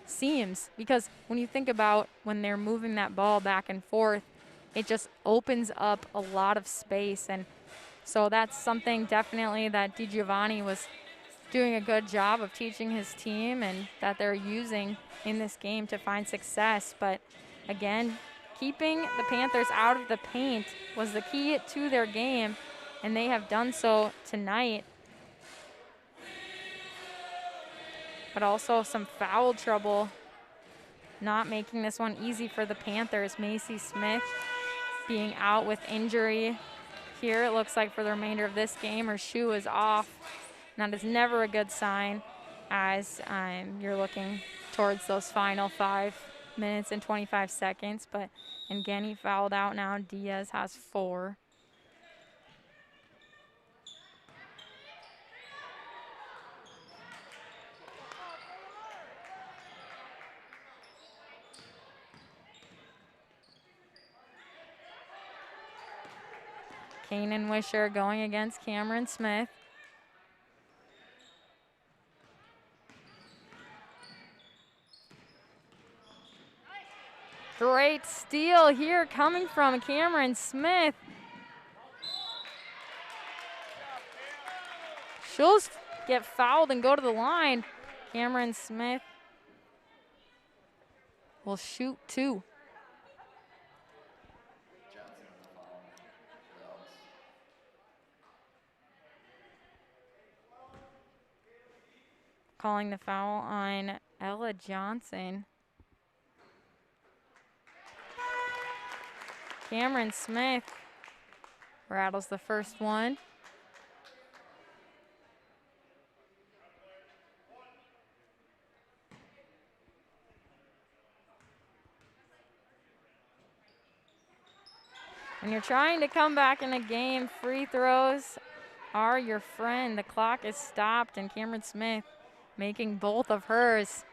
seams. Because when you think about when they're moving that ball back and forth, it just opens up a lot of space. And so that's something definitely that DiGiovanni was doing a good job of teaching his team and that they're using in this game to find success. But again, keeping the Panthers out of the paint was the key to their game, and they have done so tonight. But also some foul trouble, not making this one easy for the Panthers. Macy Smith being out with injury here, it looks like, for the remainder of this game. Her shoe is off. And that is never a good sign as you're looking towards those final 5 minutes and 25 seconds. But Ngeni fouled out now. Diaz has 4. Kanan Wisher going against Cameron Smith. Great steal here coming from Cameron Smith. She'll get fouled and go to the line. Cameron Smith will shoot 2. Calling the foul on Ella Johnson. Cameron Smith rattles the first one. When you're trying to come back in a game, free throws are your friend. The clock is stopped, and Cameron Smith making both of hers.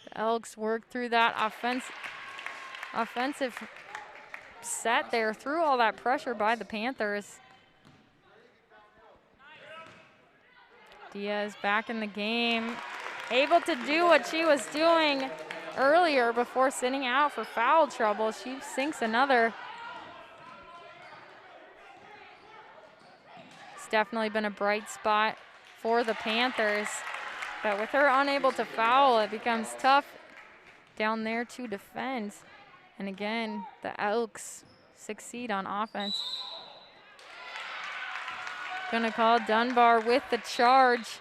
The Elks work through that offensive set there, through all that pressure by the Panthers. Diaz back in the game, able to do what she was doing earlier before sitting out for foul trouble. She sinks another. It's definitely been a bright spot for the Panthers, but with her unable to foul, it becomes tough down there to defend. And again, the Elks succeed on offense. Gonna call Dunbar with the charge.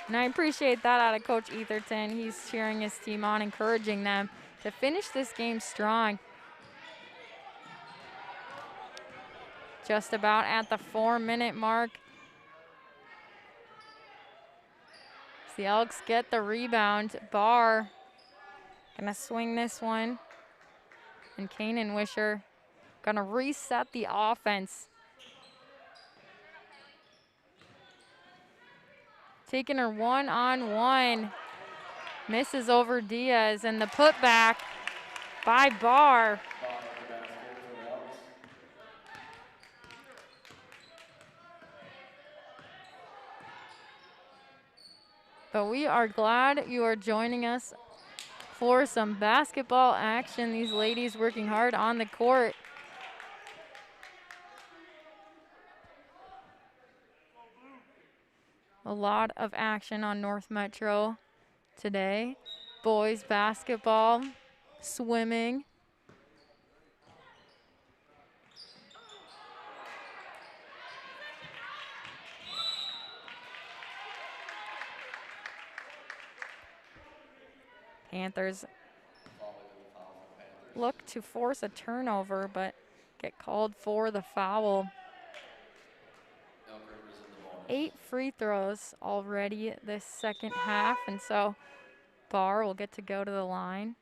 And I appreciate that out of Coach Etherton. He's cheering his team on, encouraging them to finish this game strong. Just about at the 4-minute mark. The Elks get the rebound. Barr gonna swing this one. And Kanan Wisher gonna reset the offense. Taking her one-on-one. Misses over Diaz, and the putback by Barr. But we are glad you are joining us for some basketball action. These ladies working hard on the court. A lot of action on North Metro today. Boys basketball, swimming. Panthers look to force a turnover, but get called for the foul. 8 free throws already this second half, and so Barr will get to go to the line.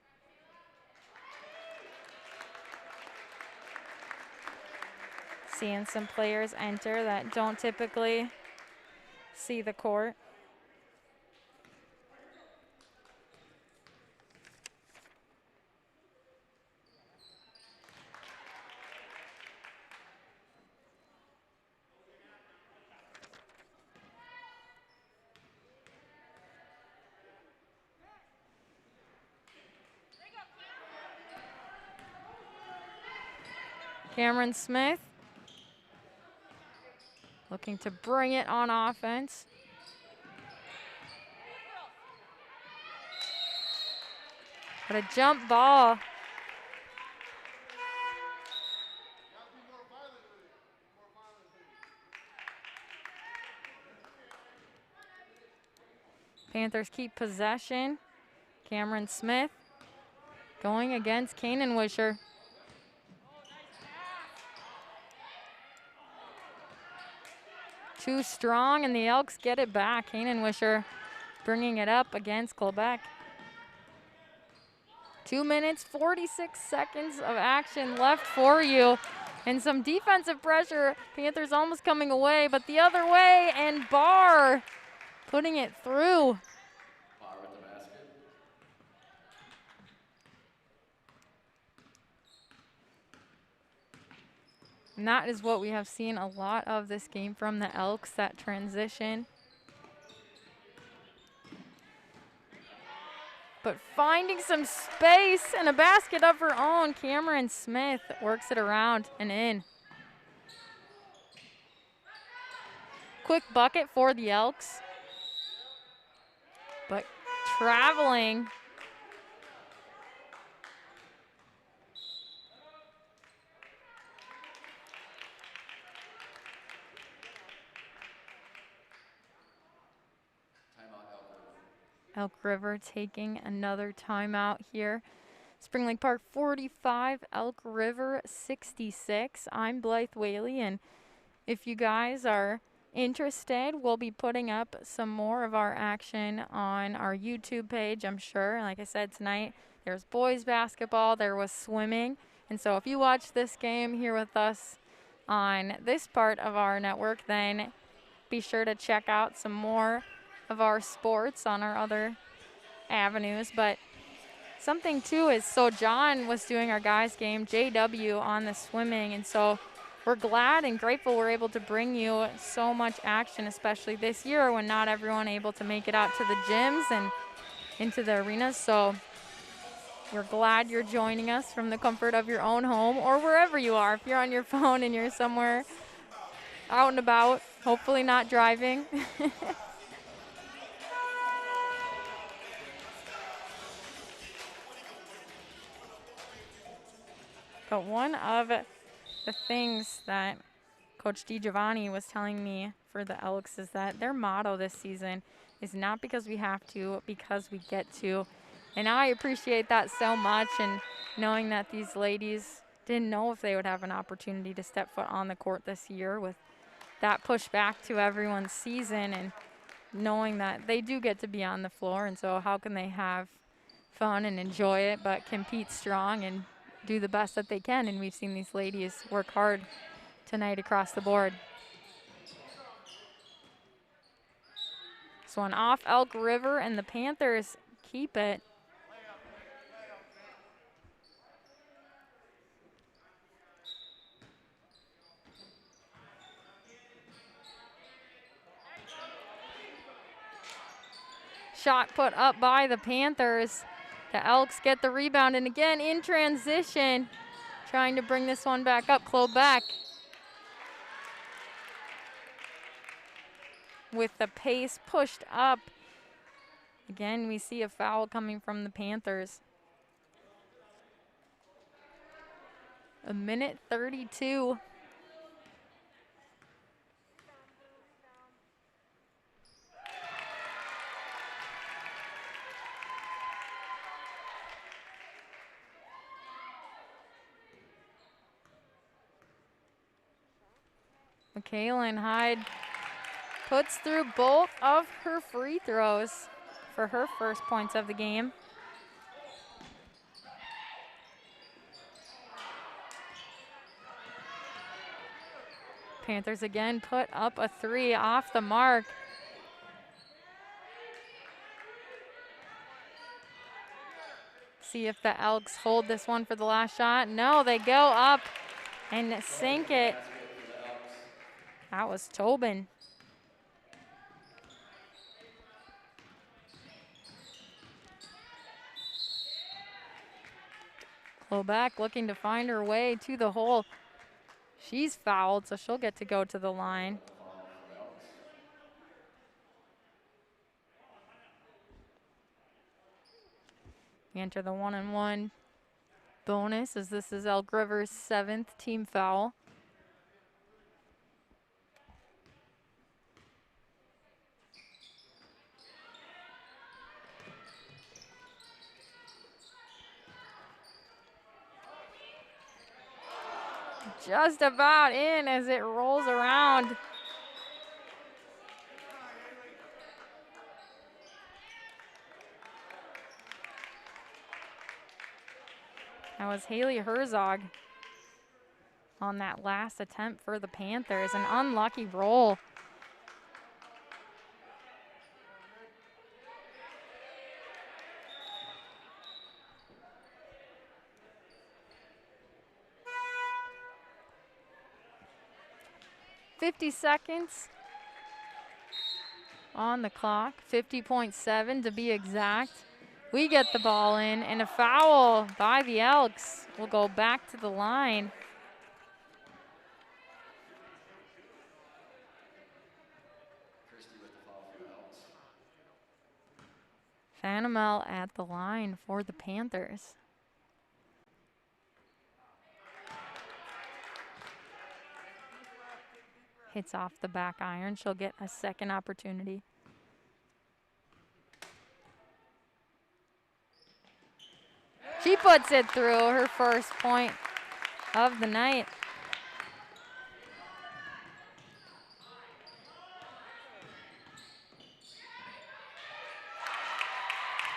Seeing some players enter that don't typically see the court. Cameron Smith looking to bring it on offense. But a jump ball. Panthers keep possession. Cameron Smith going against Kanan Wisher. Too strong, and the Elks get it back. Kanan Wisher bringing it up against Quebec. 2 minutes, 46 seconds of action left for you. And some defensive pressure. Panthers almost coming away, but the other way, and Barr putting it through. Barr with the basket. And that is what we have seen a lot of this game from the Elks, that transition. But finding some space and a basket of her own, Cameron Smith works it around and in. Quick bucket for the Elks. But traveling. Elk River taking another timeout here. Spring Lake Park 45, Elk River 66. I'm Blythe Whaley, and if you guys are interested, we'll be putting up some more of our action on our YouTube page, I'm sure. Like I said, tonight there's boys basketball, there was swimming, and so if you watch this game here with us on this part of our network, then be sure to check out some more of our sports on our other avenues. But something too is, so John was doing our guys game, JW on the swimming, and so we're glad and grateful we're able to bring you so much action, especially this year when not everyone able to make it out to the gyms and into the arenas. So we're glad you're joining us from the comfort of your own home or wherever you are. If you're on your phone and you're somewhere out and about, hopefully not driving. But one of the things that Coach DiGiovanni was telling me for the Elks is that their motto this season is not because we have to, because we get to. And I appreciate that so much, and knowing that these ladies didn't know if they would have an opportunity to step foot on the court this year with that push back to everyone's season, and knowing that they do get to be on the floor, and so how can they have fun and enjoy it but compete strong and do the best that they can. And we've seen these ladies work hard tonight across the board. So on off Elk River, and the Panthers keep it. Shot put up by the Panthers, The Elks get the rebound, and again in transition, trying to bring this one back up. Clobeck with the pace pushed up. Again, we see a foul coming from the Panthers. 1:32. Kaylin Hyde puts through both of her free throws for her first points of the game. Panthers again put up a 3 off the mark. See if the Elks hold this one for the last shot. No, they go up and sink it. That was Tobin. Clobeck looking to find her way to the hole. She's fouled, so she'll get to go to the line. We enter the 1-on-1 bonus as this is Elk River's 7th team foul. Just about in as it rolls around. That was Haley Herzog on that last attempt for the Panthers. An unlucky roll. $50 seconds on the clock, 50.7 to be exact. We get the ball in, and a foul by the Elks. We'll go back to the line. Fanamel at the line for the Panthers. Hits off the back iron. She'll get a second opportunity. She puts it through, her first point of the night.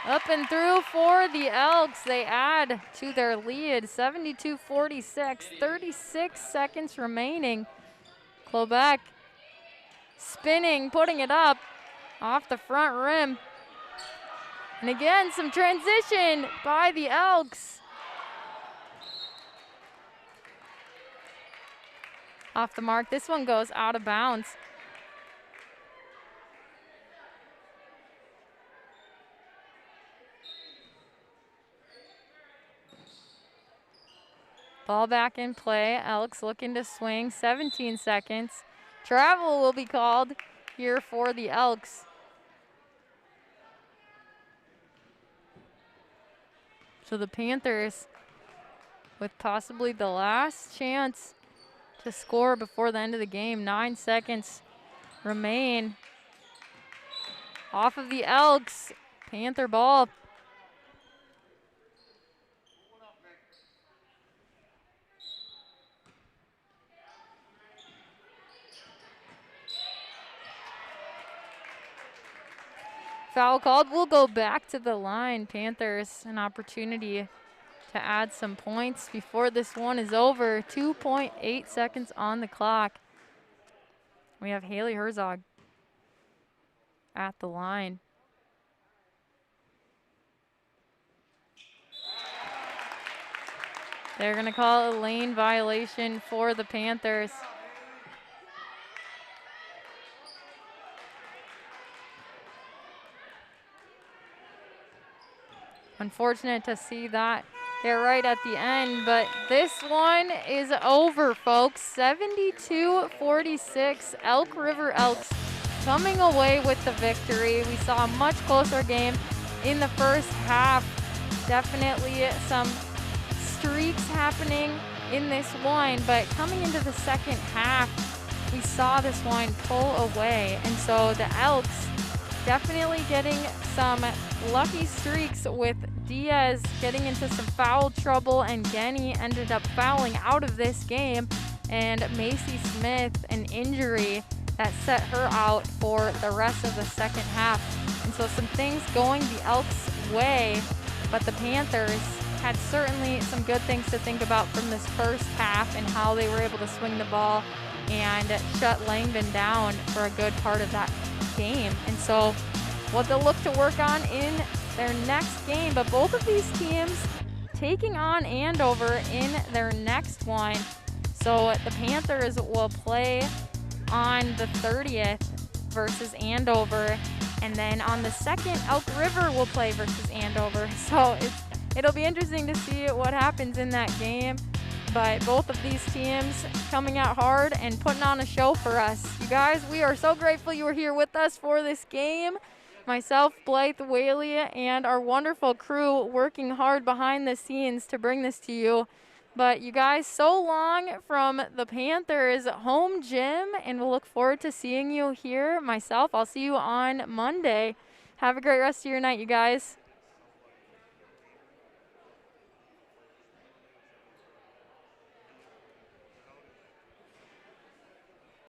Up and through for the Elks. They add to their lead, 72-46, 36 seconds remaining. Clobeck spinning, putting it up off the front rim. And again, some transition by the Elks. Off the mark, this one goes out of bounds. Ball back in play. Elks looking to swing. 17 seconds. Travel will be called here for the Elks. So the Panthers with possibly the last chance to score before the end of the game. 9 seconds remain. Off of the Elks. Panther ball. Foul called. We'll go back to the line. Panthers an opportunity to add some points before this one is over. 2.8 seconds on the clock. We have Haley Herzog at the line. They're going to call a lane violation for the Panthers. Unfortunate to see that there right at the end, but this one is over, folks. 72-46, Elk River Elks coming away with the victory. We saw a much closer game in the first half. Definitely some streaks happening in this one, but coming into the second half, we saw this one pull away. And so the Elks definitely getting some lucky streaks with Diaz getting into some foul trouble, and Genny ended up fouling out of this game, and Macy Smith, an injury that set her out for the rest of the second half. And so some things going the Elks' way, but the Panthers had certainly some good things to think about from this first half and how they were able to swing the ball and shut Langdon down for a good part of that game. And so what they'll look to work on in their next game, but both of these teams taking on Andover in their next one. So the Panthers will play on the 30th versus Andover, and then on the 2nd, Elk River will play versus Andover. So it'll be interesting to see what happens in that game. But both of these teams coming out hard and putting on a show for us. You guys, we are so grateful you were here with us for this game. Myself, Blythe Whaley, and our wonderful crew working hard behind the scenes to bring this to you. But you guys, so long from the Panthers home gym, and we'll look forward to seeing you here. Myself, I'll see you on Monday. Have a great rest of your night, you guys.